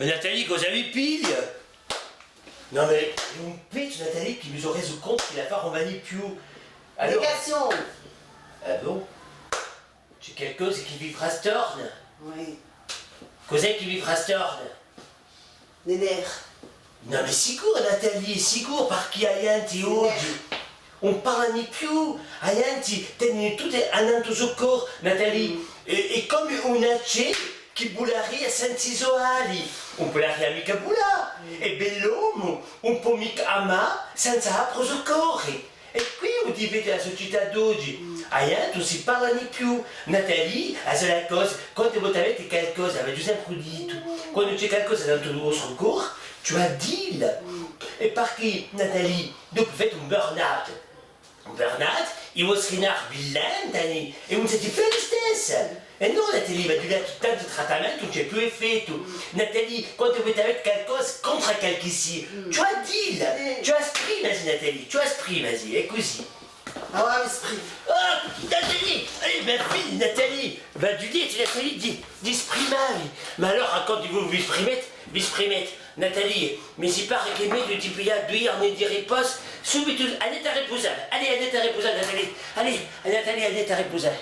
Mais Nathalie, cause à lui pille. Non mais, un pezzo Nathalie che mi sono reso conto che la fare non va ni più. Alors... Négation. Ah bon? C'è qualcosa che vi frastorna? Oui. Cos'è che vi frastorna? Les nerfs. Non mais sicuro Nathalie, sicuro perché aianti oggi non parla ni più, aianti tieni tutto andando sul corpo, Nathalie, è come una ce che bullaria senza isoali, un po' l'aria mica bulla, e bell'uomo, un po' mica ama senza apro sul corpo. E qui ho diventa la società d'oggi, aianti non si parla ni più, Nathalie, la sola cosa, quando voi avete qualcosa, avete sempre detto, quando c'è qualcosa dentro il vostro corpo, tu as dit. Et par qui, Nathalie, donc vous faites un burn-out. Un burn-out, il va se rinar bilan, Nathalie, et vous êtes fait le stress. Et non, Nathalie, va durer tout le temps de traitement, tout n'est plus fait, tout. Nathalie, quand vous êtes quelque chose contre quelqu'un ici, tu as dit, tu as esprit, vas-y, Nathalie, tu as esprit, vas-y, écoute-y. Ah ouais, l'esprit. Oh, Nathalie, allez, ma fille, Nathalie, va du dire, Nathalie, dis primari. Mais alors, quand vous visprimete, Nathalie, mais si pas che meglio ti piglia 2 anni di riposo, subito, andate a riposare, allez, Nathalie, allez, Nathalie, andate a riposare.